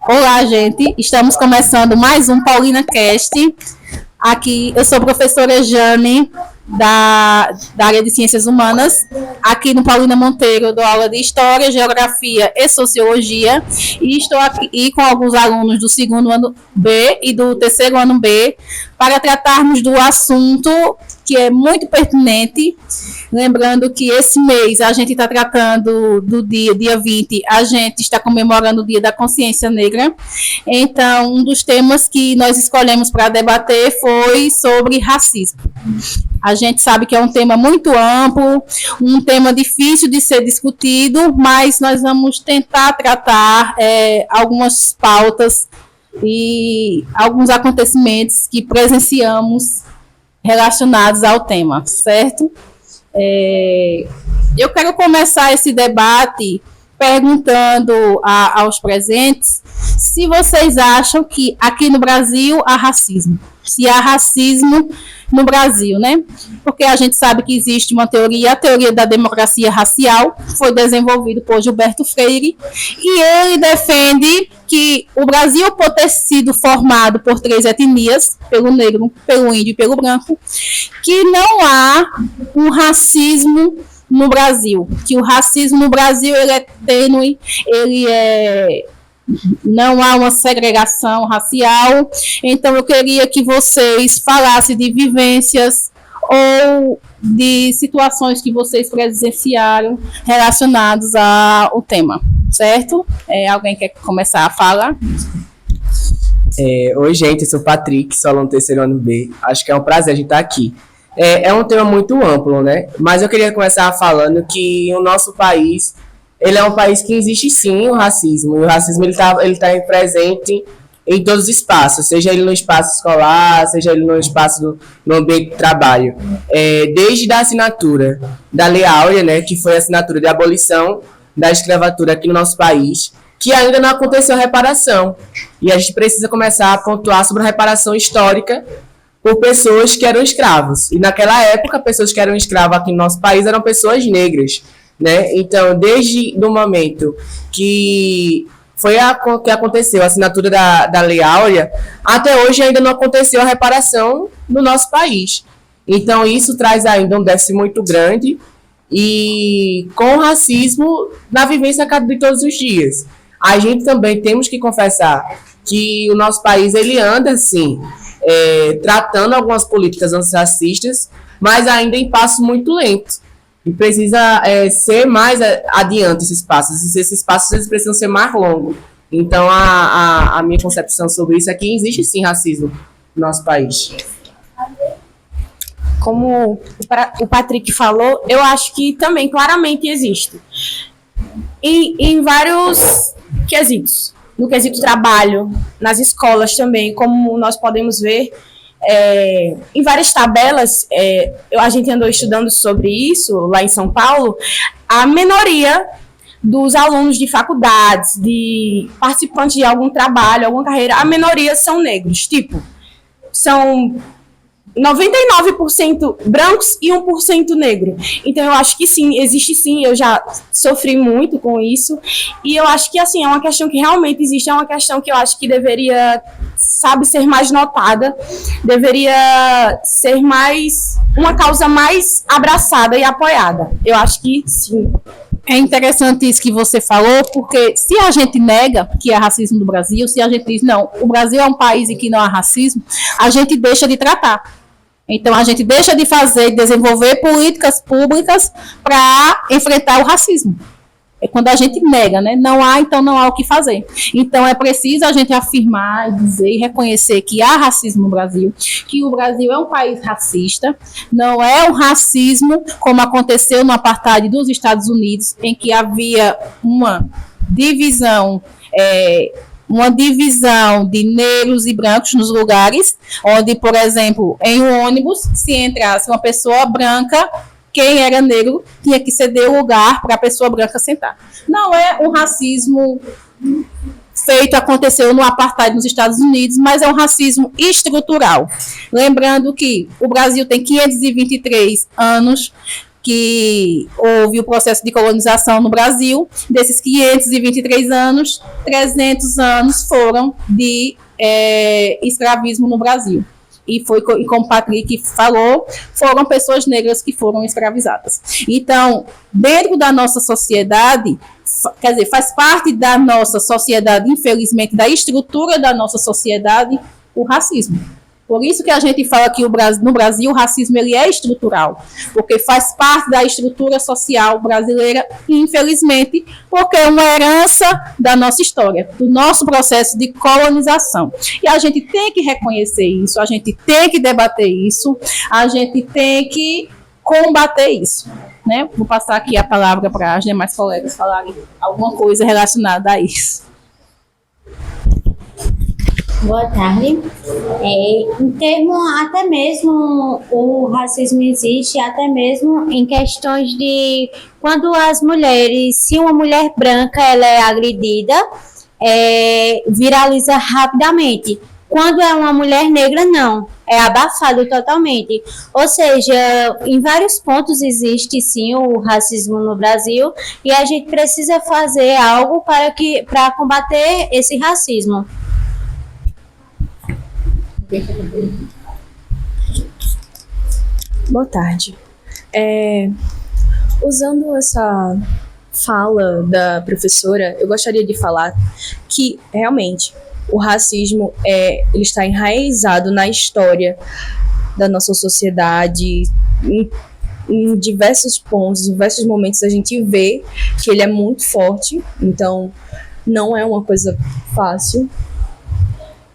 Olá, gente. Estamos começando mais um Paulina Cast. Aqui, eu sou a professora Jane, da área de Ciências Humanas. Aqui no Paulina Monteiro, dou aula de História, Geografia e Sociologia. E estou aqui com alguns alunos do segundo ano B e do terceiro ano B para tratarmos do assunto que é muito pertinente. Lembrando que esse mês a gente está tratando do dia 20, a gente está comemorando o Dia da Consciência Negra. Então, um dos temas que nós escolhemos para debater foi sobre racismo. A gente sabe que é um tema muito amplo, um tema difícil de ser discutido, mas nós vamos tentar tratar algumas pautas e alguns acontecimentos que presenciamos relacionados ao tema, certo? Eu quero começar esse debate perguntando aos presentes se vocês acham que aqui no Brasil há racismo. Se há racismo no Brasil, né? Porque a gente sabe que existe uma teoria, a teoria da democracia racial, foi desenvolvida por Gilberto Freire, e ele defende que o Brasil, por ter sido formado por 3 etnias, pelo negro, pelo índio e pelo branco, que não há um racismo no Brasil, que o racismo no Brasil ele é tênue, não há uma segregação racial. Então eu queria que vocês falassem de vivências ou de situações que vocês presenciaram relacionadas ao tema, certo? Alguém quer começar a falar? Oi, gente, eu sou o Patrick, sou aluno do terceiro ano B. Acho que é um prazer a gente estar aqui. É um tema muito amplo, né? Mas eu queria começar falando que o nosso país, ele é um país que existe sim o racismo. E o racismo ele tá presente em todos os espaços, seja ele no espaço escolar, seja ele no espaço no ambiente de trabalho. Desde a assinatura da Lei Áurea, né, que foi a assinatura de abolição da escravatura aqui no nosso país, que ainda não aconteceu a reparação. E a gente precisa começar a pontuar sobre a reparação histórica por pessoas que eram escravos. E naquela época, pessoas que eram escravas aqui no nosso país eram pessoas negras, né? Então, desde o momento que que aconteceu a assinatura da Lei Áurea, até hoje ainda não aconteceu a reparação no nosso país. Então, isso traz ainda um déficit muito grande e com o racismo na vivência de todos os dias. A gente também temos que confessar que o nosso país ele anda, assim, tratando algumas políticas antirracistas, mas ainda em passos muito lentos. E precisa ser mais adiante esses passos. Esses passos eles precisam ser mais longos. Então, a minha concepção sobre isso é que existe sim racismo no nosso país. Como o Patrick falou, eu acho que também claramente existe. Em vários quesitos. No quesito trabalho, nas escolas também, como nós podemos ver, em várias tabelas, a gente andou estudando sobre isso lá em São Paulo, a minoria dos alunos de faculdades, de participantes de algum trabalho, alguma carreira, a minoria são negros, são 99% brancos e 1% negro. Então, eu acho que sim, existe sim, eu já sofri muito com isso, e eu acho que, assim, é uma questão que realmente existe, é uma questão que eu acho que deveria, ser mais notada, deveria ser uma causa mais abraçada e apoiada. Eu acho que sim. É interessante isso que você falou, porque se a gente nega que há racismo no Brasil, se a gente diz, não, o Brasil é um país em que não há racismo, a gente deixa de tratar. Então, a gente deixa de fazer, de desenvolver políticas públicas para enfrentar o racismo. É quando a gente nega, né? Não há, então não há o que fazer. Então, é preciso a gente afirmar, dizer e reconhecer que há racismo no Brasil, que o Brasil é um país racista, não é um racismo como aconteceu no apartheid dos Estados Unidos, em que havia uma divisão de negros e brancos nos lugares, onde, por exemplo, em um ônibus, se entrasse uma pessoa branca, quem era negro tinha que ceder o lugar para a pessoa branca sentar. Não é um racismo aconteceu no apartheid nos Estados Unidos, mas é um racismo estrutural. Lembrando que o Brasil tem 523 anos que houve o processo de colonização no Brasil. Desses 523 anos, 300 anos foram de escravismo no Brasil. E como o Patrick falou, foram pessoas negras que foram escravizadas. Então, dentro da nossa sociedade, quer dizer, faz parte da nossa sociedade, infelizmente, da estrutura da nossa sociedade, o racismo. Por isso que a gente fala que no Brasil o racismo ele é estrutural, porque faz parte da estrutura social brasileira, infelizmente, porque é uma herança da nossa história, do nosso processo de colonização. E a gente tem que reconhecer isso, a gente tem que debater isso, a gente tem que combater isso. Né? Vou passar aqui a palavra para as demais colegas falarem alguma coisa relacionada a isso. Boa tarde. Em termos, até mesmo o racismo existe, até mesmo em questões de quando as mulheres, se uma mulher branca ela é agredida, viraliza rapidamente. Quando é uma mulher negra, não. É abafado totalmente. Ou seja, em vários pontos existe sim o racismo no Brasil e a gente precisa fazer algo para combater esse racismo. Boa tarde. Usando essa fala da professora, eu gostaria de falar que realmente o racismo ele está enraizado na história da nossa sociedade. Em diversos pontos, em diversos momentos a gente vê que ele é muito forte, então não é uma coisa fácil.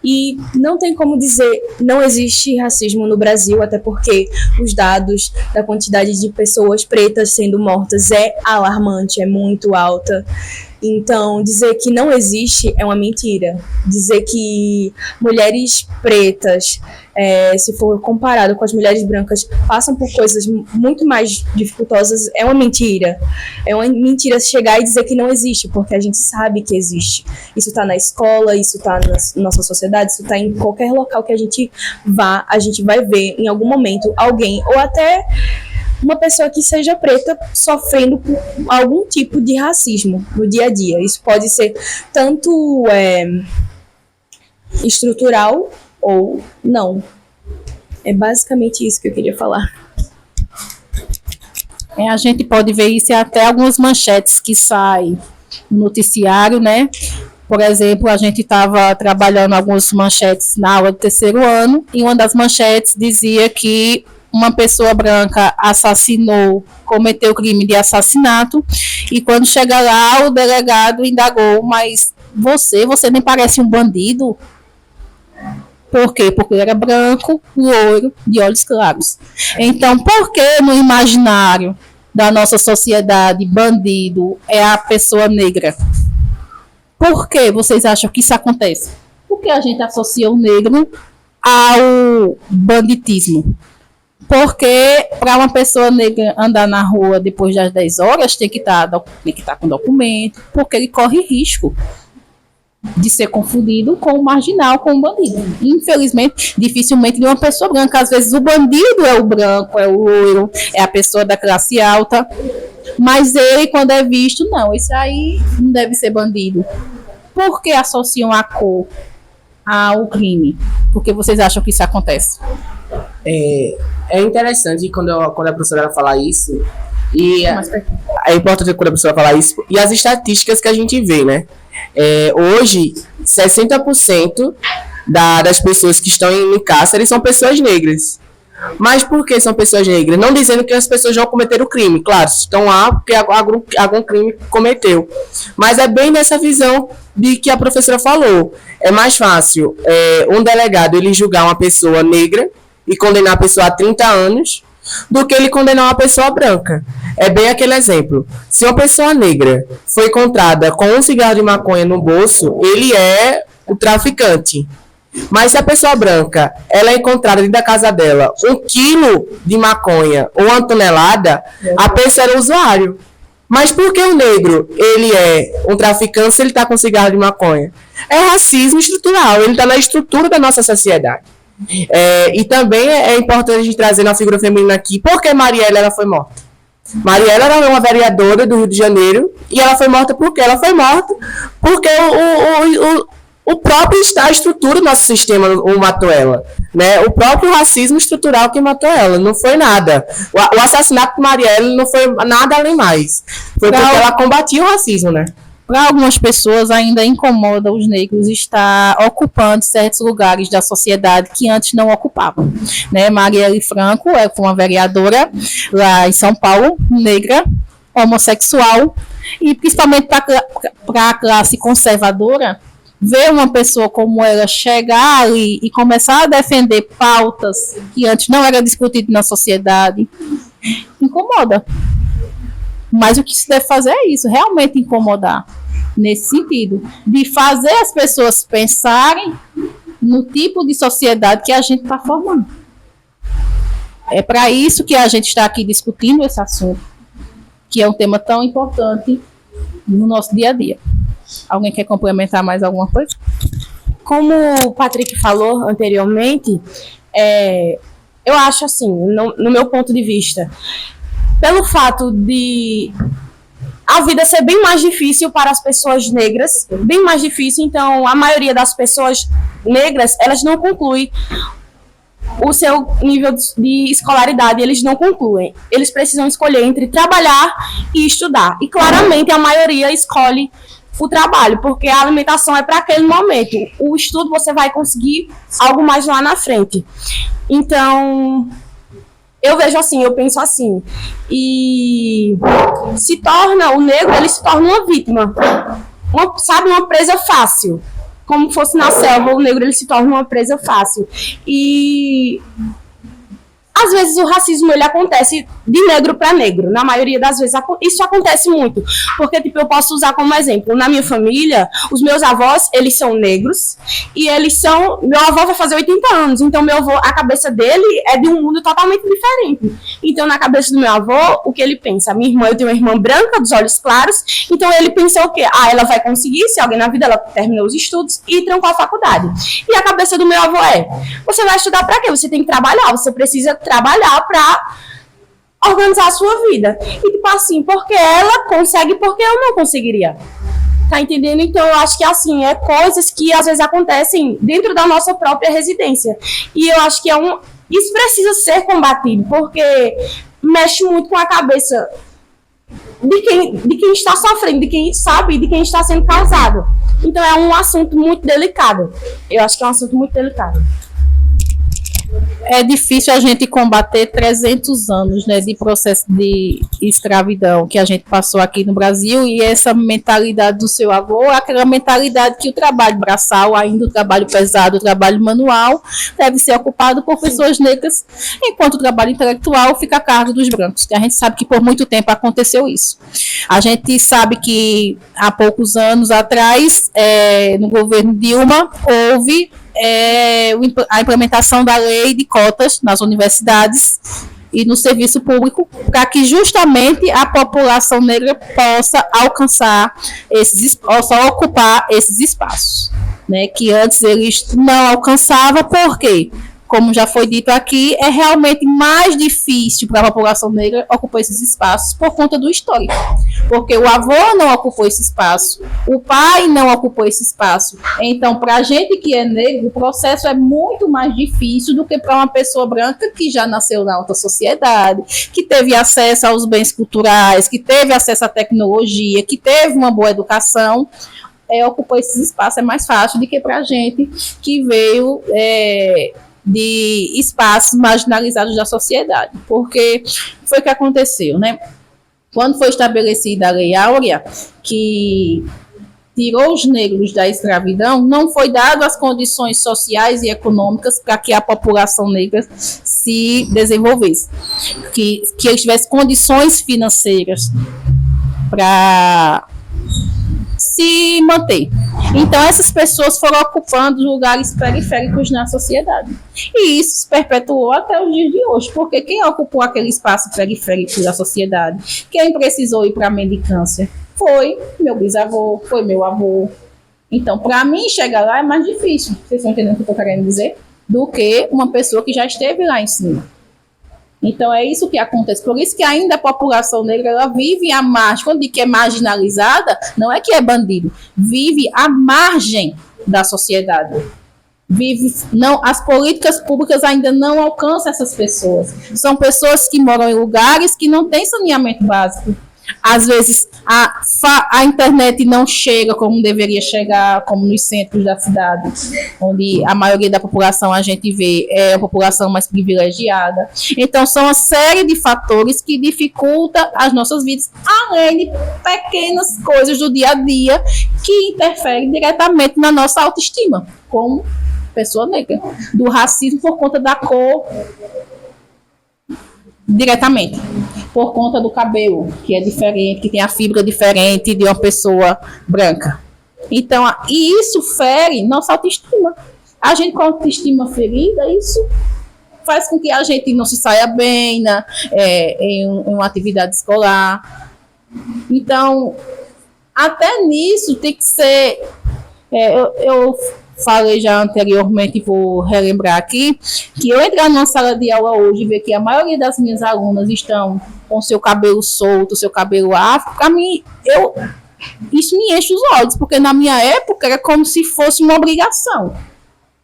E não tem como dizer, não existe racismo no Brasil, até porque os dados da quantidade de pessoas pretas sendo mortas é alarmante, é muito alta. Então, dizer que não existe é uma mentira. Dizer que mulheres pretas, se for comparado com as mulheres brancas, passam por coisas muito mais dificultosas, é uma mentira. É uma mentira chegar e dizer que não existe, porque a gente sabe que existe. Isso está na escola, isso está na nossa sociedade, isso está em qualquer local que a gente vá, a gente vai ver em algum momento alguém, ou até uma pessoa que seja preta sofrendo por algum tipo de racismo no dia a dia. Isso pode ser tanto estrutural ou não. É basicamente isso que eu queria falar. A gente pode ver isso até algumas manchetes que saem no noticiário, né? Por exemplo, a gente estava trabalhando algumas manchetes na aula do terceiro ano e uma das manchetes dizia que uma pessoa branca cometeu crime de assassinato e quando chega lá o delegado indagou, mas você nem parece um bandido? Por quê? Porque ele era branco, loiro, de olhos claros. Então, por que no imaginário da nossa sociedade bandido é a pessoa negra? Por que vocês acham que isso acontece? Porque a gente associa o negro ao banditismo. Porque para uma pessoa negra andar na rua depois das 10 horas tem que estar com documento, porque ele corre risco de ser confundido com o marginal, com o bandido. Infelizmente, dificilmente de uma pessoa branca. Às vezes o bandido é o branco, é o loiro, é a pessoa da classe alta, mas ele, quando é visto, não, esse aí não deve ser bandido. Por que associam a cor ao crime? Por que vocês acham que isso acontece? É interessante quando a professora fala isso, e é importante quando a professora fala isso, e as estatísticas que a gente vê, né? Hoje, 60% das pessoas que estão em cárcere são pessoas negras. Mas por que são pessoas negras? Não dizendo que as pessoas já cometeram crime, claro, estão lá porque algum crime cometeu. Mas é bem nessa visão de que a professora falou. É mais fácil um delegado ele julgar uma pessoa negra e condenar a pessoa a 30 anos do que ele condenar uma pessoa branca. É bem aquele exemplo. Se uma pessoa negra foi encontrada com um cigarro de maconha no bolso, ele é o traficante. Mas se a pessoa branca ela é encontrada dentro da casa dela 1 quilo de maconha ou 1 tonelada, a pessoa era usuário. Mas por que o negro ele é um traficante se ele está com cigarro de maconha? É racismo estrutural, ele está na estrutura da nossa sociedade. E também é importante a gente trazer uma figura feminina aqui. Por que Marielle ela foi morta? Marielle era uma vereadora do Rio de Janeiro e ela foi morta por quê? Ela foi morta porque o próprio a estrutura do nosso sistema o matou ela, né? O próprio racismo estrutural que matou ela, não foi nada. O assassinato de Marielle não foi nada além mais. Foi porque ela combatia o racismo, né? Para algumas pessoas ainda incomoda os negros estar ocupando certos lugares da sociedade que antes não ocupavam, né? Marielle Franco foi uma vereadora lá em São Paulo, negra, homossexual, e principalmente para a classe conservadora, ver uma pessoa como ela chegar ali e começar a defender pautas que antes não eram discutidas na sociedade, incomoda. Mas o que se deve fazer é isso, realmente incomodar, nesse sentido, de fazer as pessoas pensarem no tipo de sociedade que a gente está formando. É para isso que a gente está aqui discutindo esse assunto, que é um tema tão importante no nosso dia a dia. Alguém quer complementar mais alguma coisa? Como o Patrick falou anteriormente, eu acho assim, no meu ponto de vista, pelo fato de a vida ser bem mais difícil para as pessoas negras, bem mais difícil, então a maioria das pessoas negras, elas não concluem o seu nível de escolaridade, eles não concluem. Eles precisam escolher entre trabalhar e estudar. E claramente a maioria escolhe o trabalho, porque a alimentação é para aquele momento. O estudo você vai conseguir algo mais lá na frente. Então, eu vejo assim, eu penso assim. E o negro, ele se torna uma vítima. Uma presa fácil. Como fosse na selva, o negro ele se torna uma presa fácil. E às vezes o racismo ele acontece de negro para negro. Na maioria das vezes isso acontece muito. Porque, tipo, eu posso usar como exemplo. Na minha família, os meus avós, eles são negros. E eles são... Meu avô vai fazer 80 anos. Então, meu avô, a cabeça dele é de um mundo totalmente diferente. Então, na cabeça do meu avô, o que ele pensa? Minha irmã, eu tenho uma irmã branca, dos olhos claros. Então, ele pensa o quê? Ela vai conseguir, se alguém na vida, ela terminou os estudos e trancou a faculdade. E a cabeça do meu avô você vai estudar para quê? Você tem que trabalhar. Você precisa trabalhar para organizar a sua vida. E tipo assim, porque ela consegue, porque eu não conseguiria. Tá entendendo? Então eu acho que assim, coisas que às vezes acontecem dentro da nossa própria residência. E eu acho que isso precisa ser combatido, porque mexe muito com a cabeça de quem está sofrendo, de quem sabe, de quem está sendo causado. Então é um assunto muito delicado. Eu acho que é um assunto muito delicado. É difícil a gente combater 300 anos, né, de processo de escravidão que a gente passou aqui no Brasil, e essa mentalidade do seu avô, aquela mentalidade que o trabalho braçal, ainda o trabalho pesado, o trabalho manual, deve ser ocupado por pessoas negras, enquanto o trabalho intelectual fica a cargo dos brancos. A gente sabe que por muito tempo aconteceu isso. A gente sabe que há poucos anos atrás, no governo Dilma, houve a implementação da lei de cotas nas universidades e no serviço público, para que justamente a população negra possa alcançar possa ocupar esses espaços, né, que antes eles não alcançavam. Por quê? Como já foi dito aqui, é realmente mais difícil para a população negra ocupar esses espaços por conta do histórico. Porque o avô não ocupou esse espaço, o pai não ocupou esse espaço. Então, para a gente que é negro, o processo é muito mais difícil do que para uma pessoa branca que já nasceu na alta sociedade, que teve acesso aos bens culturais, que teve acesso à tecnologia, que teve uma boa educação. Ocupar esses espaços é mais fácil do que para a gente que veio de espaços marginalizados da sociedade. Porque foi o que aconteceu, né? Quando foi estabelecida a Lei Áurea, que tirou os negros da escravidão, não foi dado as condições sociais e econômicas para que a população negra se desenvolvesse, que eles tivessem condições financeiras para se manter. Então, essas pessoas foram ocupando lugares periféricos na sociedade. E isso se perpetuou até os dias de hoje, porque quem ocupou aquele espaço periférico da sociedade, quem precisou ir para a mendicância, foi meu bisavô, foi meu avô. Então, para mim, chegar lá é mais difícil, vocês estão entendendo o que eu estou querendo dizer, do que uma pessoa que já esteve lá em cima. Então é isso que acontece. Por isso que ainda a população negra ela vive à margem. Quando diz que é marginalizada, não é que é bandido, vive à margem da sociedade. Não, as políticas públicas ainda não alcançam essas pessoas. São pessoas que moram em lugares que não têm saneamento básico. Às vezes a internet não chega como deveria chegar, como nos centros da cidade, onde a maioria da população a gente vê é a população mais privilegiada. Então são uma série de fatores que dificultam as nossas vidas, além de pequenas coisas do dia a dia que interferem diretamente na nossa autoestima, como pessoa negra, do racismo por conta da cor, diretamente, por conta do cabelo, que é diferente, que tem a fibra diferente de uma pessoa branca. Então, e isso fere nossa autoestima. A gente com a autoestima ferida, isso faz com que a gente não se saia bem em uma atividade escolar. Então, até nisso tem que ser... eu falei já anteriormente e vou relembrar aqui, que eu entrar numa sala de aula hoje e ver que a maioria das minhas alunas estão com seu cabelo solto, seu cabelo afro, para mim, isso me enche os olhos, porque na minha época era como se fosse uma obrigação.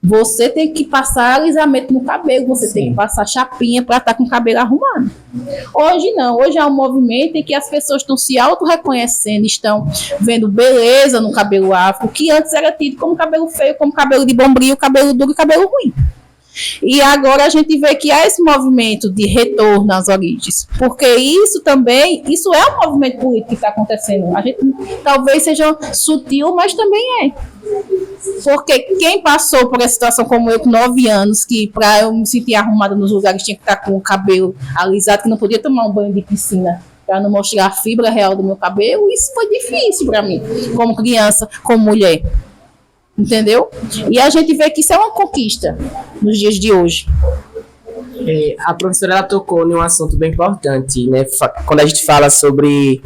Você tem que passar alisamento no cabelo, você tem que passar chapinha para estar com o cabelo arrumado. Hoje não, hoje há um movimento em que as pessoas estão se auto-reconhecendo, estão vendo beleza no cabelo afro, que antes era tido como cabelo feio, como cabelo de bombril, cabelo duro e cabelo ruim. E agora a gente vê que há esse movimento de retorno às origens, porque isso é um movimento político que está acontecendo. A gente talvez seja sutil, mas também é. Porque quem passou por essa situação como eu, com 9 anos, que para eu me sentir arrumada nos lugares tinha que estar com o cabelo alisado, que não podia tomar um banho de piscina para não mostrar a fibra real do meu cabelo, isso foi difícil para mim, como criança, como mulher. Entendeu? E a gente vê que isso é uma conquista nos dias de hoje. A professora ela tocou em um assunto bem importante, né? Quando a gente fala sobre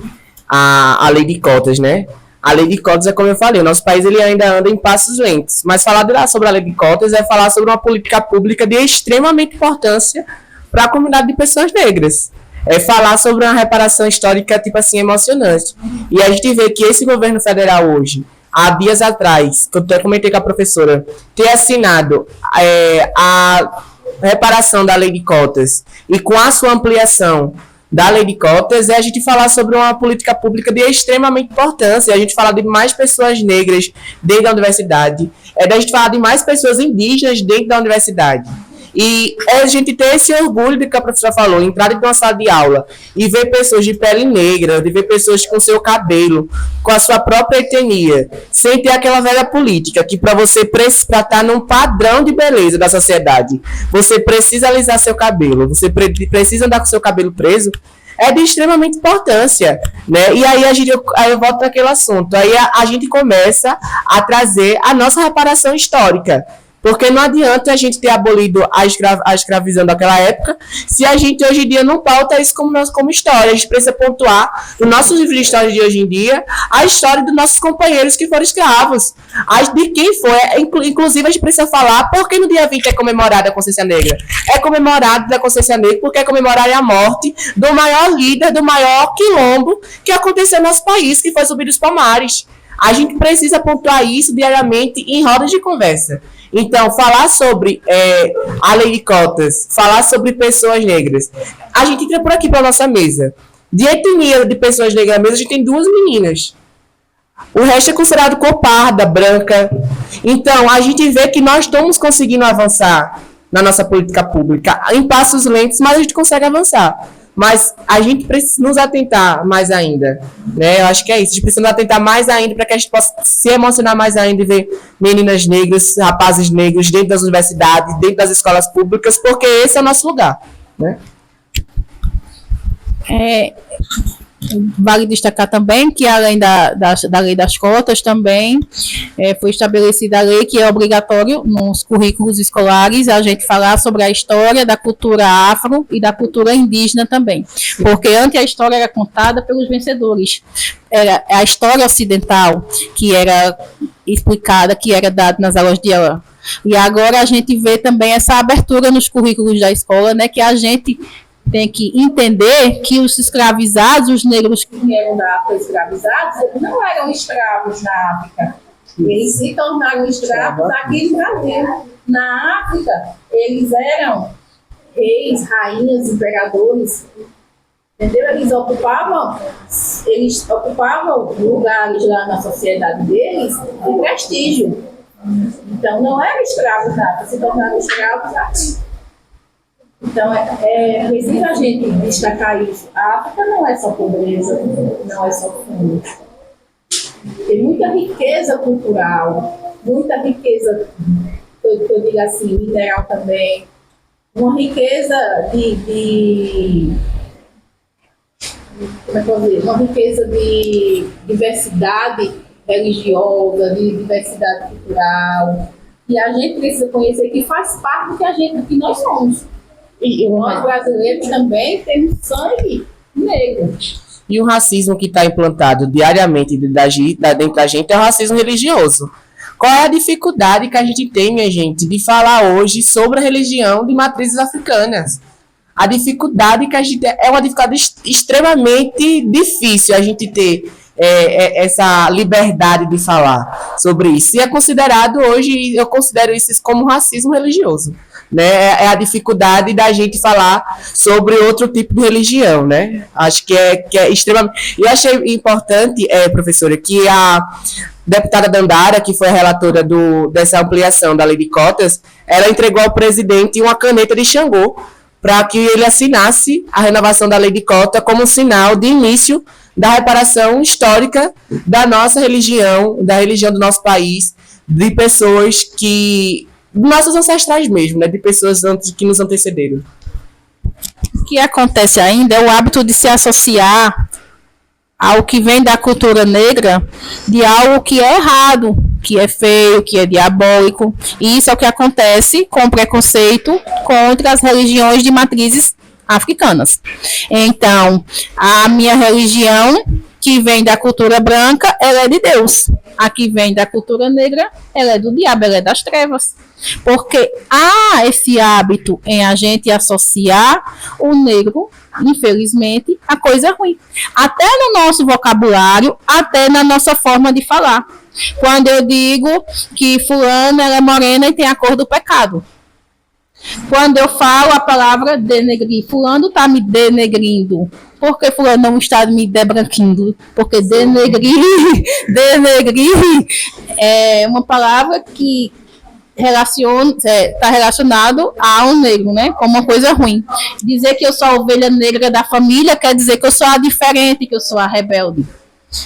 a lei de cotas, né? A lei de cotas é como eu falei, o nosso país ele ainda anda em passos lentos, mas falar sobre a lei de cotas é falar sobre uma política pública de extremamente importância para a comunidade de pessoas negras. É falar sobre uma reparação histórica, tipo assim, emocionante. E a gente vê que esse governo federal hoje, há dias atrás, que eu até comentei com a professora, ter assinado a reparação da lei de cotas e com a sua ampliação da lei de cotas, é a gente falar sobre uma política pública de extremamente importância, a gente falar de mais pessoas negras dentro da universidade, da gente falar de mais pessoas indígenas dentro da universidade. E a gente ter esse orgulho do que a professora falou, entrar dentro de uma sala de aula e ver pessoas de pele negra, de ver pessoas com seu cabelo, com a sua própria etnia, sem ter aquela velha política que para você estar num padrão de beleza da sociedade, você precisa alisar seu cabelo, você precisa andar com seu cabelo preso, é de extremamente importância, né? E aí eu volto para aquele assunto, aí a gente começa a trazer a nossa reparação histórica. Porque não adianta a gente ter abolido a escravidão daquela época se a gente hoje em dia não pauta isso como história. A gente precisa pontuar no nosso livro de história de hoje em dia a história dos nossos companheiros que foram escravos, de quem foi. Inclusive a gente precisa falar por que no dia 20 é comemorada a consciência negra. É comemorada a consciência negra porque é comemorada a morte do maior líder, do maior quilombo que aconteceu no nosso país, que foi Zumbi dos Palmares. A gente precisa pontuar isso diariamente em rodas de conversa. Então, falar sobre a lei de cotas, falar sobre pessoas negras. A gente entra por aqui para a nossa mesa. De etnia de pessoas negras mesmo, a gente tem 2 meninas. O resto é considerado cor parda, branca. Então, a gente vê que nós estamos conseguindo avançar na nossa política pública. Em passos lentos, mas a gente consegue avançar. Mas a gente precisa nos atentar mais ainda, né? Eu acho que é isso. A gente precisa nos atentar mais ainda para que a gente possa se emocionar mais ainda e ver meninas negras, rapazes negros dentro das universidades, dentro das escolas públicas, porque esse é o nosso lugar, né? Vale destacar também que, além da lei das cotas, também foi estabelecida a lei que é obrigatório nos currículos escolares a gente falar sobre a história da cultura afro e da cultura indígena também. Porque antes a história era contada pelos vencedores. Era a história ocidental que era explicada, que era dada nas aulas de aula. E agora a gente vê também essa abertura nos currículos da escola, né, que a gente tem que entender que os escravizados, os negros que vieram da África escravizados, eles não eram escravos na África. Eles se tornaram escravos aqui no Brasil. Na África, eles eram reis, rainhas, imperadores. Entendeu? Eles ocupavam lugares lá na sociedade deles de prestígio. Então, não eram escravos na África, se tornaram escravos aqui. Então, precisa a gente destacar isso. A África não é só pobreza, não é só fome. Tem muita riqueza cultural, muita riqueza, eu digo assim, mineral também, uma riqueza como é que eu vou dizer? Uma riqueza de diversidade religiosa, de diversidade cultural, e a gente precisa conhecer que faz parte do que nós somos. E nós brasileiros também temos sangue negro. E o racismo que está implantado diariamente dentro da gente é o racismo religioso. Qual é a dificuldade que a gente tem, minha gente, de falar hoje sobre a religião de matrizes africanas? A dificuldade que a gente é uma dificuldade extremamente difícil a gente ter essa liberdade de falar sobre isso. E é considerado hoje, eu considero isso como racismo religioso. Né? É a dificuldade da gente falar sobre outro tipo de religião, né? Acho que é extremamente... E eu achei importante, professora, que a deputada Dandara, que foi a relatora dessa ampliação da lei de cotas, ela entregou ao presidente uma caneta de Xangô para que ele assinasse a renovação da lei de cota como sinal de início da reparação histórica da nossa religião, da religião do nosso país, de pessoas nossos ancestrais mesmo, né? De pessoas que nos antecederam. O que acontece ainda é o hábito de se associar ao que vem da cultura negra de algo que é errado, que é feio, que é diabólico. E isso é o que acontece com o preconceito contra as religiões de matrizes africanas. Então, a minha religião, que vem da cultura branca, ela é de Deus. A que vem da cultura negra, ela é do diabo, ela é das trevas. Porque há esse hábito em a gente associar o negro, infelizmente, a coisa ruim. Até no nosso vocabulário, até na nossa forma de falar. Quando eu digo que fulano ela é morena e tem a cor do pecado. Quando eu falo a palavra denegrir, fulano está me denegrindo. Por que fulano não está me debranquindo? Porque denegrir é uma palavra que está relacionado ao negro, né? Como uma coisa ruim. Dizer que eu sou a ovelha negra da família quer dizer que eu sou a diferente, que eu sou a rebelde.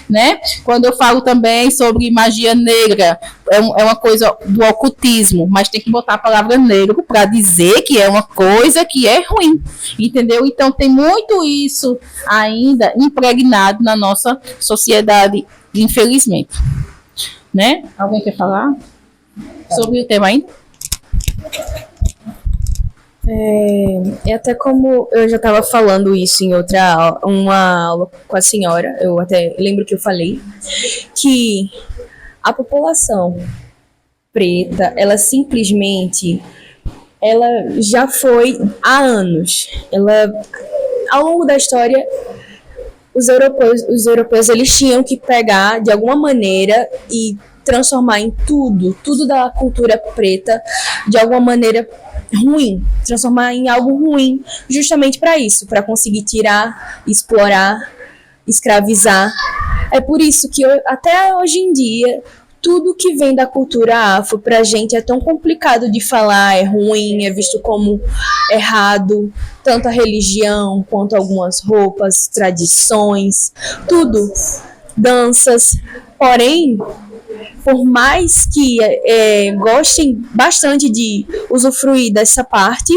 Né? Quando eu falo também sobre magia negra, é uma coisa do ocultismo, mas tem que botar a palavra negro para dizer que é uma coisa que é ruim, entendeu? Então tem muito isso ainda impregnado na nossa sociedade, infelizmente. Né? Alguém quer falar sobre o tema ainda? É até como eu já estava falando isso em uma aula com a senhora, eu até lembro que eu falei, que a população preta, ela simplesmente, ela já foi há anos, ao longo da história, os europeus eles tinham que pegar de alguma maneira e transformar em tudo da cultura preta, de alguma maneira ruim, transformar em algo ruim, justamente para isso, para conseguir tirar, explorar, escravizar. É por isso que até hoje em dia, tudo que vem da cultura afro pra gente é tão complicado de falar, é ruim, é visto como errado, tanto a religião quanto algumas roupas, tradições, tudo, danças. Porém, por mais que gostem bastante de usufruir dessa parte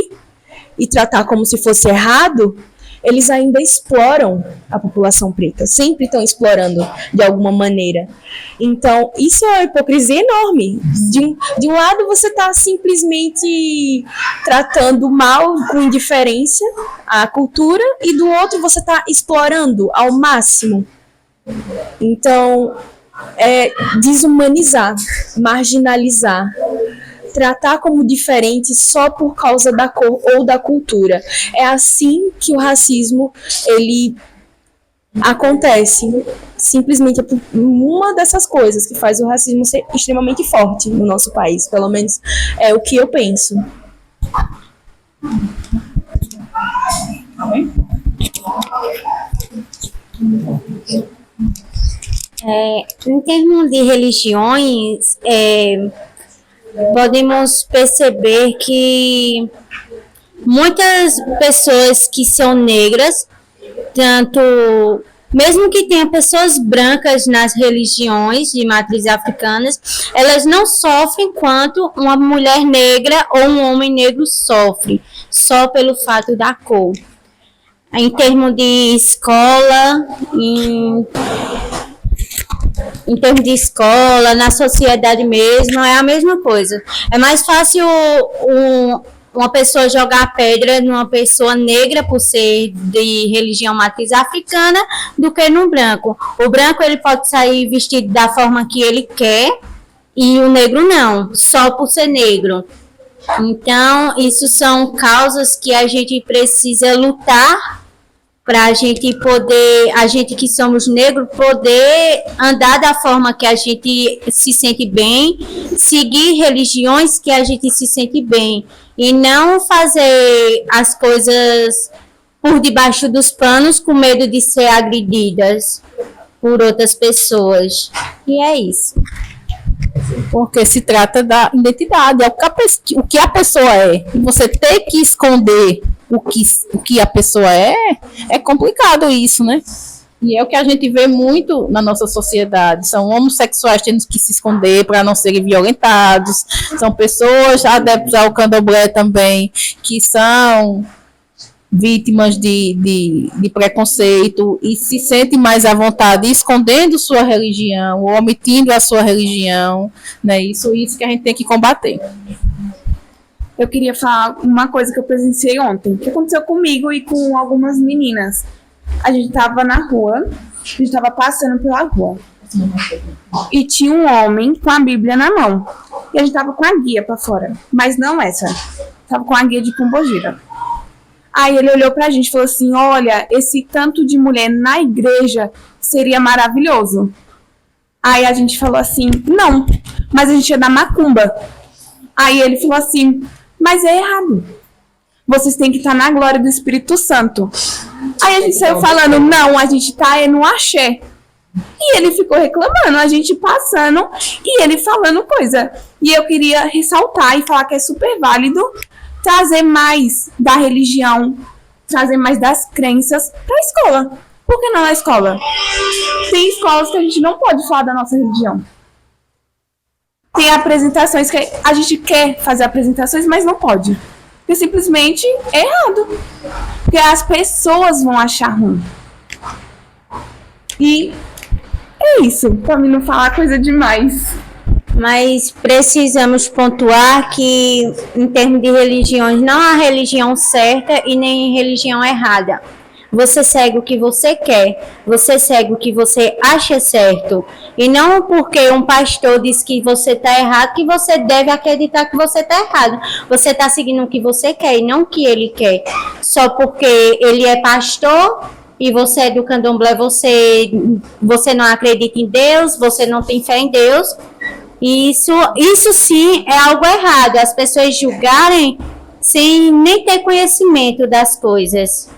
e tratar como se fosse errado, eles ainda exploram a população preta, sempre estão explorando de alguma maneira. Então, isso é uma hipocrisia enorme. De um lado, você está simplesmente tratando mal, com indiferença, a cultura, e do outro, você está explorando ao máximo. Então, desumanizar, marginalizar, tratar como diferente só por causa da cor ou da cultura. É assim que o racismo, ele acontece. Simplesmente é por uma dessas coisas que faz o racismo ser extremamente forte no nosso país. Pelo menos é o que eu penso. Em termos de religiões, podemos perceber que muitas pessoas que são negras, tanto mesmo que tenha pessoas brancas nas religiões de matriz africanas, elas não sofrem quanto uma mulher negra ou um homem negro sofre, só pelo fato da cor. Em termos de escola, em termos de escola, na sociedade mesmo, é a mesma coisa. É mais fácil uma pessoa jogar pedra numa pessoa negra por ser de religião matriz africana do que no branco. O branco ele pode sair vestido da forma que ele quer e o negro não, só por ser negro. Então, isso são causas que a gente precisa lutar para a gente poder, a gente que somos negros, poder andar da forma que a gente se sente bem, seguir religiões que a gente se sente bem e não fazer as coisas por debaixo dos panos com medo de ser agredidas por outras pessoas. E é isso. Porque se trata da identidade, é o que a pessoa é. E você ter que esconder o que a pessoa é complicado isso, né? E é o que a gente vê muito na nossa sociedade. São homossexuais tendo que se esconder para não serem violentados. São pessoas adeptas ao candomblé também, que são vítimas de preconceito e se sentem mais à vontade escondendo sua religião ou omitindo a sua religião, né? Isso que a gente tem que combater. Eu queria falar uma coisa que eu presenciei ontem, que aconteceu comigo e com algumas meninas. A gente tava na rua, a gente tava passando pela rua. E tinha um homem com a Bíblia na mão. E a gente tava com a guia pra fora, mas não essa. Tava com a guia de Pombogira. Aí ele olhou pra gente e falou assim, olha, esse tanto de mulher na igreja seria maravilhoso. Aí a gente falou assim, não, mas a gente é da macumba. Aí ele falou assim, mas é errado. Vocês têm que estar na glória do Espírito Santo. Aí a gente saiu falando, não, a gente tá no axé. E ele ficou reclamando, a gente passando e ele falando coisa. E eu queria ressaltar e falar que é super válido trazer mais da religião, trazer mais das crenças para a escola. Por que não na escola? Tem escolas que a gente não pode falar da nossa religião. Tem apresentações que a gente quer fazer apresentações, mas não pode. Porque simplesmente é errado. Porque as pessoas vão achar ruim. E é isso, para mim não falar coisa demais. Mas precisamos pontuar que, em termos de religiões, não há religião certa e nem religião errada. Você segue o que você quer, você segue o que você acha certo. E não porque um pastor diz que você está errado, que você deve acreditar que você está errado. Você está seguindo o que você quer e não o que ele quer. Só porque ele é pastor e você é do candomblé, você não acredita em Deus, você não tem fé em Deus. Isso sim é algo errado. As pessoas julgarem sem nem ter conhecimento das coisas.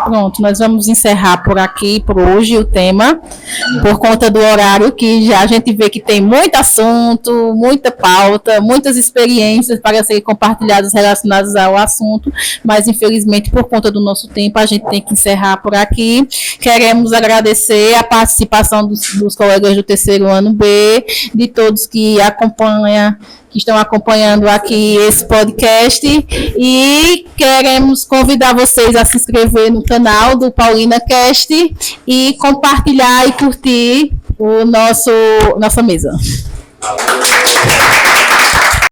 Pronto, nós vamos encerrar por aqui, por hoje, o tema, por conta do horário, que já a gente vê que tem muito assunto, muita pauta, muitas experiências para serem compartilhadas relacionadas ao assunto, mas infelizmente por conta do nosso tempo a gente tem que encerrar por aqui. Queremos agradecer a participação dos colegas do terceiro ano B, de todos que estão acompanhando aqui esse podcast, e queremos convidar vocês a se inscrever no canal do Paulina Cast e compartilhar e curtir nossa mesa.